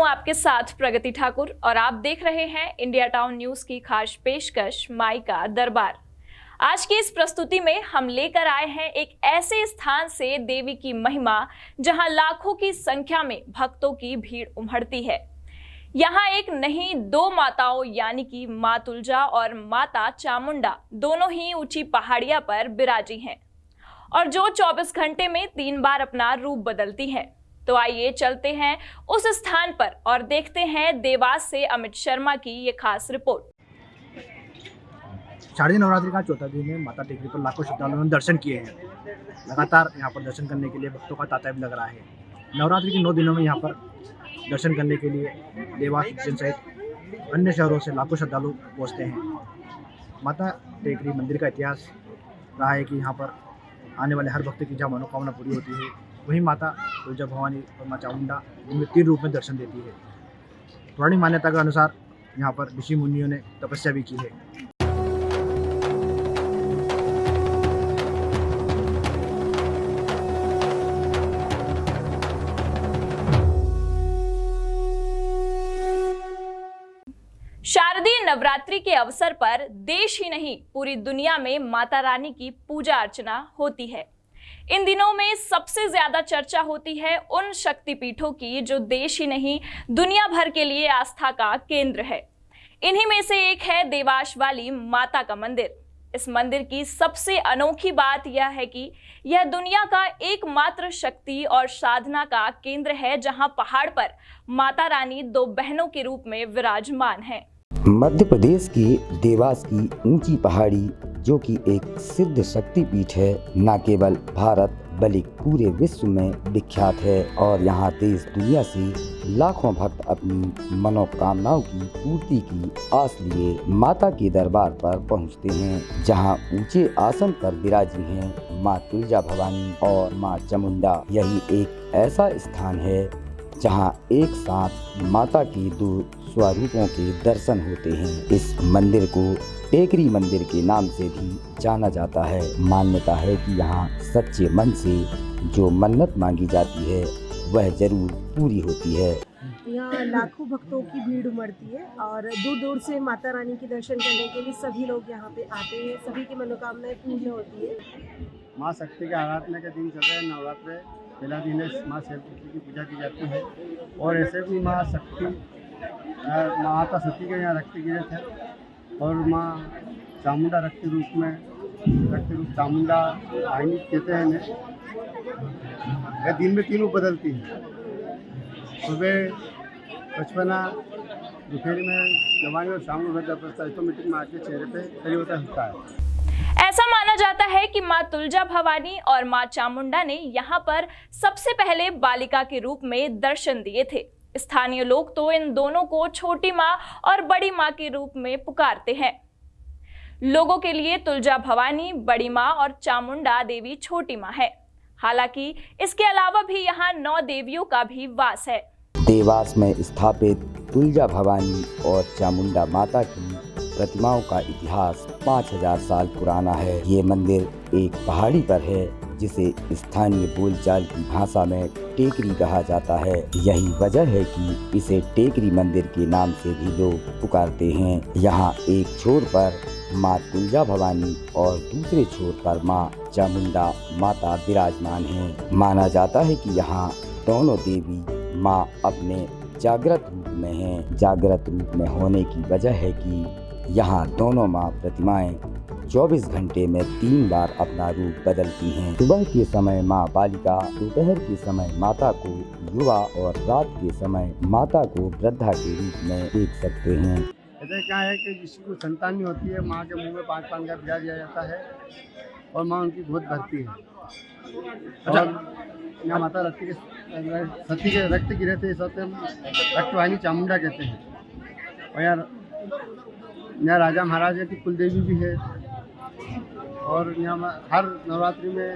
आपके साथ प्रगति ठाकुर और आप देख रहे हैं इंडिया टाउन न्यूज की खास पेशकश माई का दरबार। आज की इस प्रस्तुति में हम लेकर आए हैं एक ऐसे स्थान से देवी की महिमा जहां लाखों की संख्या में भक्तों की भीड़ उमड़ती है। यहाँ एक नहीं दो माताओं यानी कि माँ तुलजा और माता चामुंडा दोनों ही ऊंची पहाड़ियां पर विराजी हैं और जो 24 घंटे में 3 बार अपना रूप बदलती हैं। तो आइए चलते हैं उस स्थान पर और देखते हैं देवास से अमित शर्मा की ये खास रिपोर्ट। शारदीय नवरात्रि का चौथा दिन है। माता टेकरी पर लाखों श्रद्धालुओं ने दर्शन किए हैं। लगातार यहाँ पर दर्शन करने के लिए भक्तों का तांता भी लग रहा है। नवरात्रि के 9 दिनों में यहाँ पर दर्शन करने के लिए देवास उज्जैन सहित अन्य शहरों से लाखों श्रद्धालु पहुँचते हैं। माता टेकरी मंदिर का इतिहास रहा है कि यहाँ पर आने वाले हर भक्त की जहाँ मनोकामना पूरी होती है, वहीं माता तुलजा भवानी और माँ चामुंडा इनमें 3 रूप में दर्शन देती है। पौराणिक मान्यता के अनुसार यहाँ पर ऋषि मुनियों ने तपस्या भी की है। शारदीय नवरात्रि के अवसर पर देश ही नहीं पूरी दुनिया में माता रानी की पूजा अर्चना होती है। इन दिनों में सबसे ज्यादा चर्चा होती है उन शक्तिपीठों की जो देश ही नहीं दुनिया भर के लिए आस्था का केंद्र है। इन्हीं में से एक है देवास वाली माता का मंदिर। इस मंदिर की सबसे अनोखी बात यह है कि यह दुनिया का एकमात्र शक्ति और साधना का केंद्र है, जहां पहाड़ पर माता रानी 2 बहनों के रूप में विराजमान है। मध्य प्रदेश की देवास की ऊंची पहाड़ी, जो कि एक सिद्ध शक्तिपीठ है, न केवल भारत बल्कि पूरे विश्व में विख्यात है और यहाँ देश दुनिया से लाखों भक्त अपनी मनोकामनाओं की पूर्ति की आस लिए माता के दरबार पर पहुँचते हैं, जहाँ ऊंचे आसन पर विराजी हैं माँ तुलजा भवानी और माँ चामुंडा। यही एक ऐसा स्थान है जहाँ एक साथ माता के 2 स्वरूपों के दर्शन होते हैं। इस मंदिर को टेकरी मंदिर के नाम से भी जाना जाता है। मान्यता है कि यहाँ सच्चे मन से जो मन्नत मांगी जाती है वह जरूर पूरी होती है। यहाँ लाखों भक्तों की भीड़ उमड़ती है और दूर दूर से माता रानी के दर्शन करने के लिए सभी लोग यहाँ पे आते हैं। सभी की मनोकामनाएं पूर्ण होती है। माँ शक्ति के आराधना के दिन चल रहे हैं। नवरात्र पहला दिन है, माँ शक्ति की पूजा की जाती है और ऐसे भी माँ शक्ति माता सती के यहाँ रक्त गिरे थे और माँ चामुंडा रक्त रूप चामुंडा आईनी कहते हैं इन्हें। यह दिन में 3 रूप बदलती है। सुबह बचपना, दोपहर में जवानी और शाम को ऑटोमेटिक माँ के चेहरे पे परिवर्तन होता है। ऐसा माना जाता है कि माँ तुलजा भवानी और माँ चामुंडा ने यहाँ पर सबसे पहले बालिका के रूप में दर्शन दिए थे। स्थानीय लोग तो इन दोनों को छोटी माँ और बड़ी माँ के रूप में पुकारते हैं। लोगों के लिए तुलजा भवानी बड़ी माँ और चामुंडा देवी छोटी माँ है। हालांकि इसके अलावा भी यहाँ 9 देवियों का भी वास है। देवास में स्थापित तुलजा भवानी और चामुंडा माता की प्रतिमाओं का इतिहास 5000 साल पुराना है। ये मंदिर एक पहाड़ी पर है, जिसे स्थानीय बोलचाल की भाषा में टेकरी कहा जाता है। यही वजह है कि इसे टेकरी मंदिर के नाम से भी लोग पुकारते हैं। यहाँ एक छोर पर माँ तुलजा भवानी और दूसरे छोर पर माँ चामुंडा माता विराजमान हैं। माना जाता है कि यहाँ दोनों देवी माँ अपने जागृत रूप में हैं। जागृत रूप में होने की वजह है कि यहाँ दोनों माँ प्रतिमाएं 24 घंटे में 3 बार अपना रूप बदलती हैं। सुबह के समय माँ बालिका, दोपहर के समय माता को युवा और रात के समय माता को वृद्धा के रूप में देख सकते हैं। ऐसा क्या है कि जिसको संतान नहीं होती है, माँ के मुंह में 5 पान का बिया दिया जाता है और माँ उनकी गोद भरती है। और यहाँ माता सती के रक्त गिरे थे, इस रक्तवाहिनी चामुंडा कहते हैं। और यहाँ राजा महाराज की कुलदेवी भी है और यहाँ हर नवरात्रि में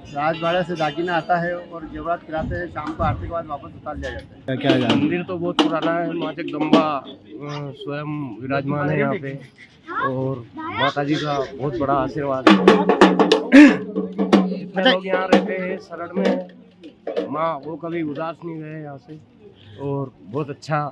राजवाड़ा से दागिना आता है और जेवरात कराते हैं। शाम को आरती के बाद वापस उतार लिया जाता है। क्या मंदिर तो बहुत पुराना है। माँ जगदम्बा स्वयं विराजमान है यहाँ पे और माता जी का बहुत बड़ा आशीर्वाद है। जितने लोग यहाँ रहते हैं शरण में, माँ वो कभी उदास नहीं गए यहाँ से। और बहुत अच्छा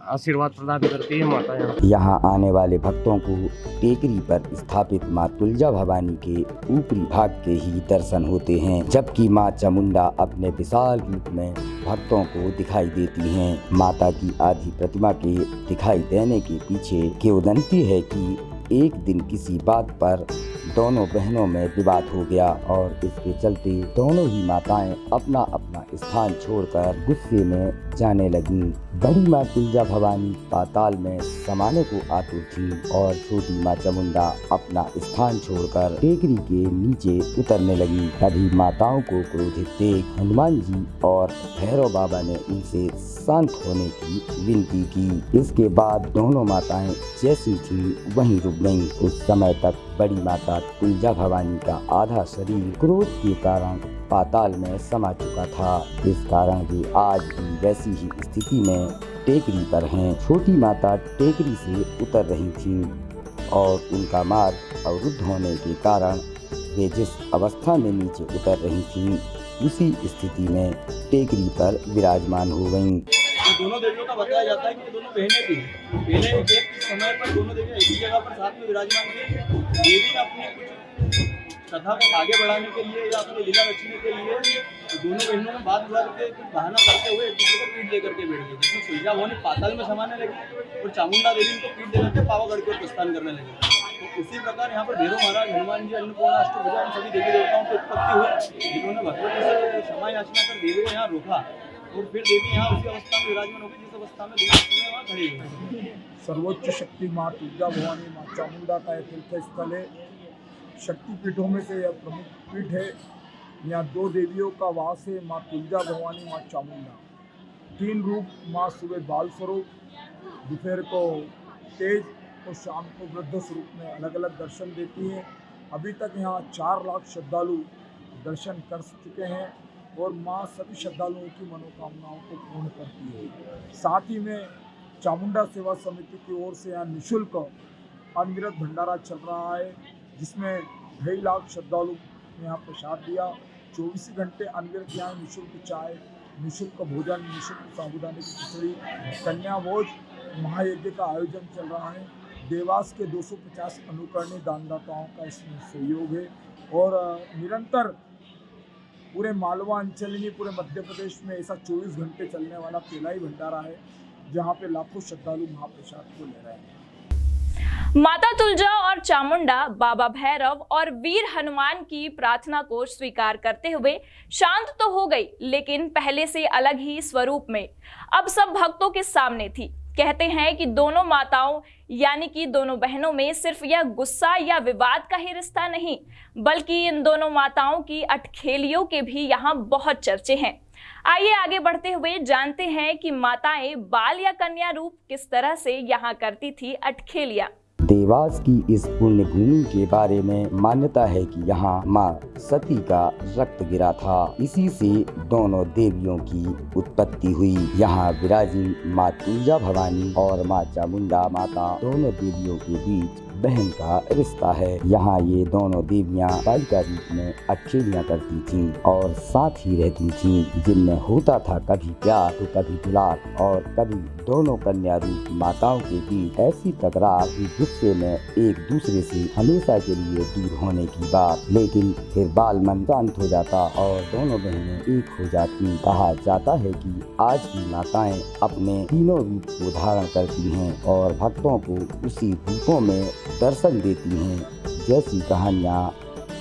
आशीर्वाद प्रदान करती है माता यहाँ। यहाँ आने वाले भक्तों को टेकरी पर स्थापित माँ तुलजा भवानी के ऊपरी भाग के ही दर्शन होते हैं, जबकि माँ चामुंडा अपने विशाल रूप में भक्तों को दिखाई देती हैं। माता की आधी प्रतिमा के दिखाई देने के पीछे किंवदंती है कि एक दिन किसी बात पर दोनों बहनों में विवाद हो गया और इसके चलते दोनों ही माताएं अपना अपना स्थान छोड़कर गुस्से में जाने लगीं। बड़ी माँ तुलजा भवानी पाताल में समाने को आतुर थी और छोटी माँ चामुंडा अपना स्थान छोड़कर टेकरी के नीचे उतरने लगी। तभी माताओं को क्रोधित देख हनुमान जी और भैरव बाबा ने उनसे शांत होने की विनती की। इसके बाद दोनों माताएं जैसी थी वहीं रुक गईं। उस समय तक बड़ी माता तुलजा भवानी का आधा शरीर क्रोध के कारण पाताल में समा चुका था। इस कारण वे आज भी वैसी ही स्थिति में टेकरी पर हैं। छोटी माता टेकरी से उतर रही थीं और उनका मार्ग अवरुद्ध होने के कारण वे जिस अवस्था में नीचे उतर रही थीं उसी स्थिति में टेकरी पर विराजमान हो गईं। दोनों देवियों का बताया जाता है कि दोनों बहनें थी। पहले एक समय पर दोनों देवियां एक ही जगह पर साथ में विराजमान थी। देवी ने अपने कुछ कथा को आगे बढ़ाने के लिए या अपनी लीला रचने के लिए दोनों बहनों में बात हुआ करके कुछ बहाना करते हुए एक दूसरे को पीठ दे करके बैठ गई, जिसमें तुलजा भवानी पाताल में समाने लगी और चामुंडा देवी उनको पीठ दे करके पावागढ़ की ओर प्रस्थान करने लगी। तो उसी प्रकार यहाँ पर भैरव महाराज, हनुमान जी, अन्नपूर्णा, अष्टभुजा, इन सभी देवी देवताओं की उत्पत्ति हुई, जिन्होंने भगवती से क्षमा याचना कर देवी यहाँ रोका और फिर देवी यहाँ उसी अवस्था में विराजमान हो गई जिस अवस्था में देवी वहाँ खड़ी हुई। सर्वोच्च शक्ति माँ तुलजा भवानी माँ चामुंडा का एक तीर्थ स्थल है। शक्तिपीठों में से यह प्रमुख पीठ है। यहाँ दो देवियों का वास है, माँ तुलजा भवानी, माँ चामुंडा। तीन रूप माँ सुबह बाल स्वरूप, दोपहर को तेज और शाम को वृद्ध स्वरूप में अलग अलग दर्शन देती हैं। अभी तक यहाँ 4 लाख श्रद्धालु दर्शन कर चुके हैं और माँ सभी श्रद्धालुओं की मनोकामनाओं को पूर्ण करती है। साथ ही में चामुंडा सेवा समिति की ओर से यहाँ निःशुल्क अनगिनत भंडारा चल रहा है, जिसमें 2.5 लाख श्रद्धालु ने यहाँ प्रसाद दिया। 24 घंटे अनगिनत यहाँ निःशुल्क चाय, निःशुल्क भोजन, निःशुल्क साबुदाने की खिचड़ी, कन्या भोज, महायज्ञ का आयोजन चल रहा है। देवास के 250 अनुकरणीय दानदाताओं का इसमें सहयोग है और निरंतर पूरे मालवा अंचल ही पूरे मध्य प्रदेश में ऐसा 24 घंटे चलने वाला पहला ही भंडारा है जहाँ पे लाखों श्रद्धालु महाप्रसाद को ले रहे हैं। माता तुलजा और चामुंडा बाबा भैरव और वीर हनुमान की प्रार्थना को स्वीकार करते हुए शांत तो हो गई, लेकिन पहले से अलग ही स्वरूप में अब सब भक्तों के सामने थी। कहते हैं कि दोनों माताओं यानी कि दोनों बहनों में सिर्फ यह गुस्सा या विवाद का ही रिश्ता नहीं, बल्कि इन दोनों माताओं की अटखेलियों के भी यहाँ बहुत चर्चे हैं। आइए आगे बढ़ते हुए जानते हैं कि माताएं बाल या कन्या रूप किस तरह से यहाँ करती थी अटखेलियां। देवास की इस पुण्य भूमि के बारे में मान्यता है कि यहाँ माँ सती का रक्त गिरा था। इसी से दोनों देवियों की उत्पत्ति हुई। यहाँ विराजी माँ तुलजा भवानी और माँ चामुंडा माता दोनों देवियों के बीच बहन का रिश्ता है। यहाँ ये दोनों देवियाँ बालिका रूप में अटखेलियां करती थीं और साथ ही रहती थीं, जिनमें होता था कभी प्यार तो कभी दुलार और कभी दोनों कन्या रूप माताओं के बीच ऐसी तकरार कि गुस्से में एक दूसरे से हमेशा के लिए दूर होने की बात। लेकिन फिर बाल मन शांत हो जाता और दोनों बहनें एक हो जाती। कहा जाता है कि आज की माताएं अपने तीनों रूप को धारण करती हैं और भक्तों को उसी रूपों में दर्शन देती हैं। जैसी कहानियाँ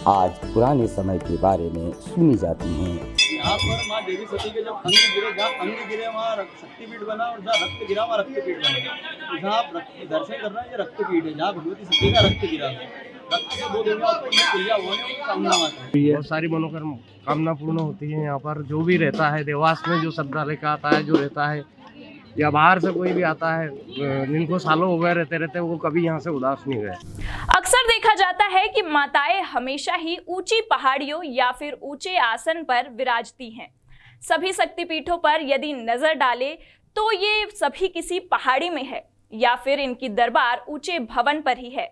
आज पुराने समय के बारे में सुनी जाती हैं। यहाँ पर माँ देवी सती के जब अंग गिरे, जहाँ अंग गिरे वहाँ शक्तिपीठ बना और जहाँ रक्त गिरा वहाँ रक्तपीठ बना। तो जहाँ आप दर्शन कर रहे हैं ये रक्तपीठ है, जहाँ भगवती सती का रक्त गिरा है। रक्त से दो देवियाँ बहुत सारी मनोकामना पूर्ण होती है। यहाँ पर जो भी रहता है देवास में, जो श्रद्धा लेकर आता है, जो रहता है या बाहर से कोई भी आता है, जिनको सालों हो गए रहते वो कभी यहाँ से उदास नहीं गए। अक्सर देखा जाता है कि माताएं हमेशा ही ऊंची पहाड़ियों या फिर ऊंचे आसन पर विराजती हैं। सभी शक्तिपीठों पर यदि नजर डाले तो ये सभी किसी पहाड़ी में है या फिर इनकी दरबार ऊंचे भवन पर ही है।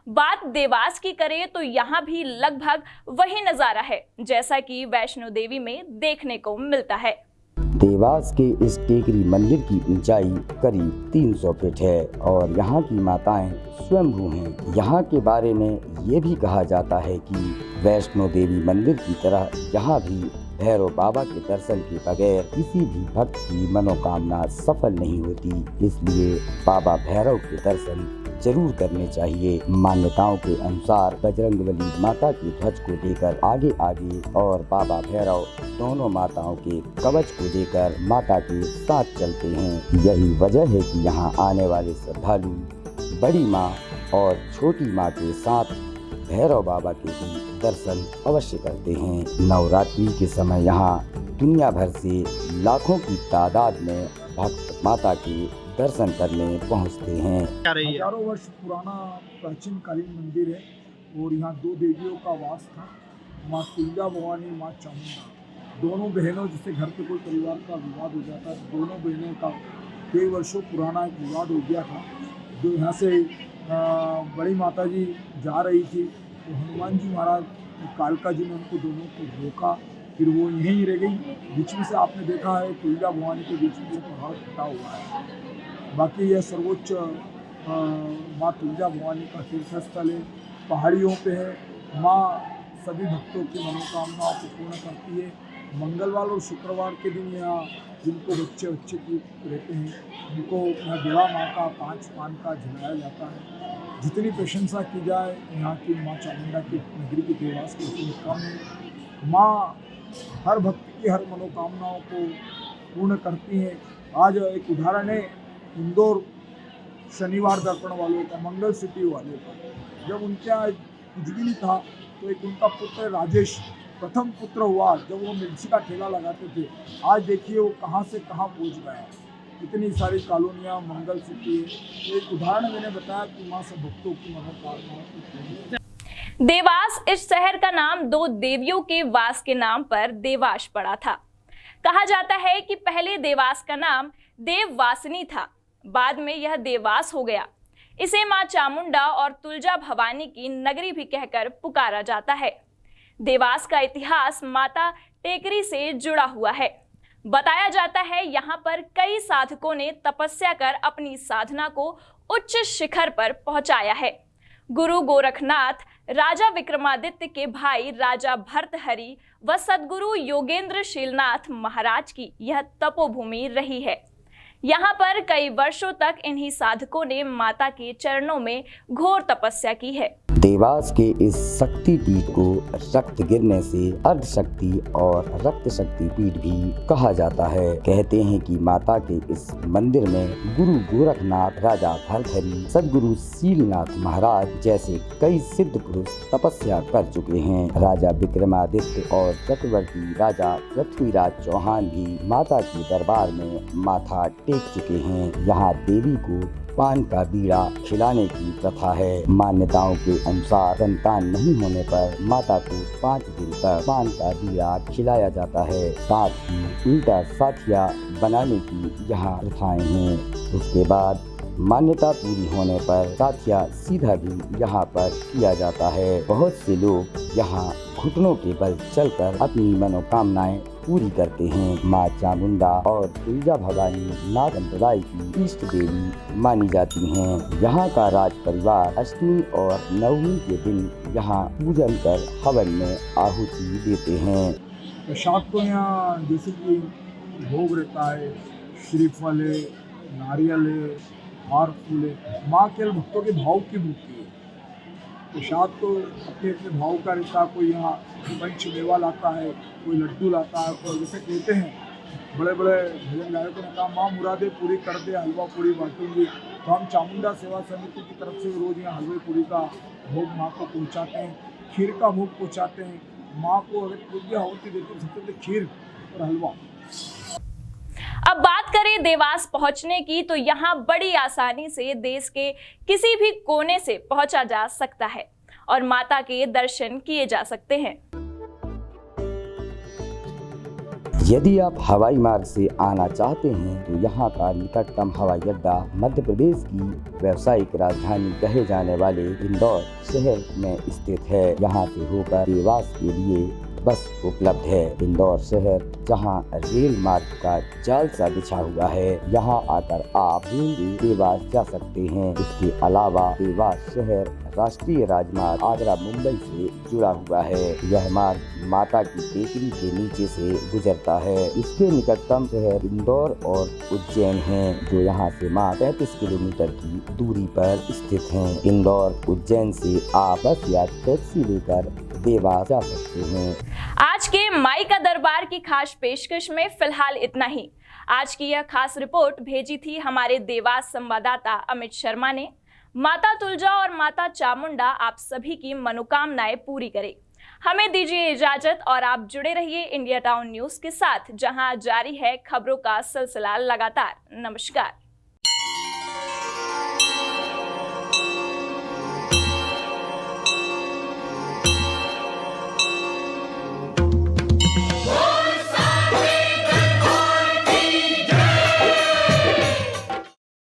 बात देवास की करें तो यहाँ भी लगभग वही नजारा है जैसा कि वैष्णो देवी में देखने को मिलता है। देवास के इस टेकरी मंदिर की ऊंचाई करीब 300 फीट है और यहाँ की माताएं स्वयंभू हैं। यहाँ के बारे में ये भी कहा जाता है कि वैष्णो देवी मंदिर की तरह यहाँ भी भैरव बाबा के दर्शन के बगैर किसी भी भक्त की मनोकामना सफल नहीं होती। इसलिए बाबा भैरव के दर्शन जरूर करने चाहिए। मान्यताओं के अनुसार बजरंगबली माता के ध्वज को लेकर आगे आगे और बाबा भैरव दोनों माताओं के कवच को लेकर माता के साथ चलते हैं। यही वजह है कि यहाँ आने वाले श्रद्धालु बड़ी माँ और छोटी माँ के साथ भैरव बाबा के भी दर्शन अवश्य करते हैं। नवरात्रि के समय यहाँ दुनिया भर से लाखों की तादाद में भक्त माता के दर्शन करने पहुँचते हैं। हजारों वर्ष पुराना प्राचीन कालीन मंदिर है और यहाँ 2 देवियों का वास था, माँ तुलजा भवानी, माँ चामुंडा। दोनों बहनों, जिससे घर पे कोई परिवार का विवाद हो जाता है, दोनों बहनों का कई वर्षों पुराना एक विवाद हो गया था। जो यहाँ से बड़ी माता जी जा रही थी तो हनुमान जी महाराज, कालका जी ने उनको दोनों को रोका, फिर वो यहीं रह गई। बीच में से आपने देखा है तुलजा भवानी के बीच में पहाड़ कटा हुआ है। बाकी यह सर्वोच्च माँ तुलजा भवानी का तीर्थ स्थल है, पहाड़ियों पे है। माँ सभी भक्तों की मनोकामनाओं को पूर्ण करती है। मंगलवार और शुक्रवार के दिन यहाँ जिनको बच्चे की रहते हैं उनको यहाँ देवा माँ का 5 पान का झुलाया जाता है। जितनी प्रशंसा की जाए यहाँ की माँ चामुंडा की नगरी की देवास की उतनी कम है। माँ हर भक्त की हर मनोकामनाओं को पूर्ण करती है। आज एक उदाहरण है इंदौर शनिवार दर्पण वालों का, मंगल सिटी वाले का। जब उनके यहाँ कुछ भी नहीं था तो एक उनका पुत्र राजेश प्रथम पुत्र हुआ जब वो मिर्ची का ठेला लगाते थे। आज देखिए वो कहाँ से कहाँ पहुँच गया। इतनी सारी कॉलोनियाँ, मंगल सिटी। एक उदाहरण मैंने बताया कि माँ सब भक्तों की मनोकामनाओं को पूर्ण। देवास इस शहर का नाम 2 देवियों के वास के नाम पर देवास पड़ा था। कहा जाता है कि पहले देवास का नाम देववासिनी था, बाद में यह देवास हो गया। इसे मां चामुंडा और तुलजा भवानी की नगरी भी कहकर पुकारा जाता है। देवास का इतिहास माता टेकरी से जुड़ा हुआ है। बताया जाता है यहाँ पर कई साधकों ने तपस्या कर अपनी साधना को उच्च शिखर पर पहुंचाया है। गुरु गोरखनाथ, राजा विक्रमादित्य के भाई राजा भर्तहरि व सद्गुरु योगेंद्र शीलनाथ महाराज की यह तपोभूमि रही है। यहाँ पर कई वर्षों तक इन्हीं साधकों ने माता के चरणों में घोर तपस्या की है। देवास के इस शक्ति पीठ को रक्त गिरने से अर्ध शक्ति और रक्त शक्ति पीठ भी कहा जाता है। कहते हैं कि माता के इस मंदिर में गुरु गोरखनाथ, राजा भर्तहरि, सद्गुरु शीलनाथ महाराज जैसे कई सिद्ध पुरुष तपस्या कर चुके हैं। राजा विक्रमादित्य और चक्रवर्ती राजा पृथ्वीराज चौहान भी माता के दरबार में माथा टेक चुके हैं। यहाँ देवी को पान का बीड़ा खिलाने की प्रथा है। मान्यताओं के अनुसार संतान नहीं होने पर माता को 5 दिन तक पान का बीड़ा खिलाया जाता है। साथ ही उल्टा साथिया बनाने की यहाँ प्रथाएं हैं। उसके बाद मान्यता पूरी होने पर साथिया सीधा भी यहाँ पर किया जाता है। बहुत से लोग यहाँ घुटनों के बल चलकर अपनी मनोकामनाएं पूरी करते हैं। माँ चामुंडा और तुलजा भवानी नाथ संप्रदाय की इष्ट देवी मानी जाती हैं। यहाँ का राज परिवार अष्टमी और नवमी के दिन यहाँ पूजन कर हवन में आहुति देते हैं। प्रसाद तो यहाँ जैसे कि भोग रहता है, श्रीफल है, नारियल है, हार फूल है। माँ केवल भक्तों के भाव की भूखी है। प्रसाद तो अपने अपने भाव का रहता। कोई यहाँ पंच मेवा लाता है, कोई लड्डू लाता है। और जैसे कहते हैं बड़े बड़े भजन गायकों ने कहा, माँ मुरादे पूरी कर दे, हलवा पूरी बांटूंगी। तो हम चामुंडा सेवा समिति की तरफ से रोज यहाँ हलवे पूरी का भोग माँ को पहुँचाते हैं, खीर का भोग पहुँचाते हैं। माँ को अगर पूज्य आहुति देते हैं सबसे पहले खीर और हलवा। अब बात करें देवास पहुंचने की, तो यहाँ बड़ी आसानी से देश के किसी भी कोने से पहुंचा जा सकता है और माता के दर्शन किए जा सकते हैं। यदि आप हवाई मार्ग से आना चाहते हैं तो यहाँ का निकटतम हवाई अड्डा मध्य प्रदेश की व्यावसायिक राजधानी कहे जाने वाले इंदौर शहर में स्थित है। यहाँ से होकर देवास के लिए बस उपलब्ध है। इंदौर शहर जहां रेल मार्ग का जाल सा बिछा हुआ है, यहां आकर आप देवास जा सकते हैं। इसके अलावा देवास शहर राष्ट्रीय राजमार्ग आगरा मुंबई से जुड़ा हुआ है। यह मार्ग माता की टेकरी के नीचे से गुजरता है। इसके निकटतम शहर इंदौर और उज्जैन हैं, जो यहां से मात्र 35 किलोमीटर की दूरी पर स्थित हैं। इंदौर उज्जैन से आप बस या टैक्सी लेकर देवास जा सकते हैं। आज के माई का दरबार की खास पेशकश में फिलहाल इतना ही। आज की यह खास रिपोर्ट भेजी थी हमारे देवास संवाददाता अमित शर्मा ने। माता तुलजा और माता चामुंडा आप सभी की मनोकामनाएं पूरी करे। हमें दीजिए इजाजत और आप जुड़े रहिए इंडिया टाउन न्यूज के साथ, जहां जारी है खबरों का सिलसिला लगातार। नमस्कार।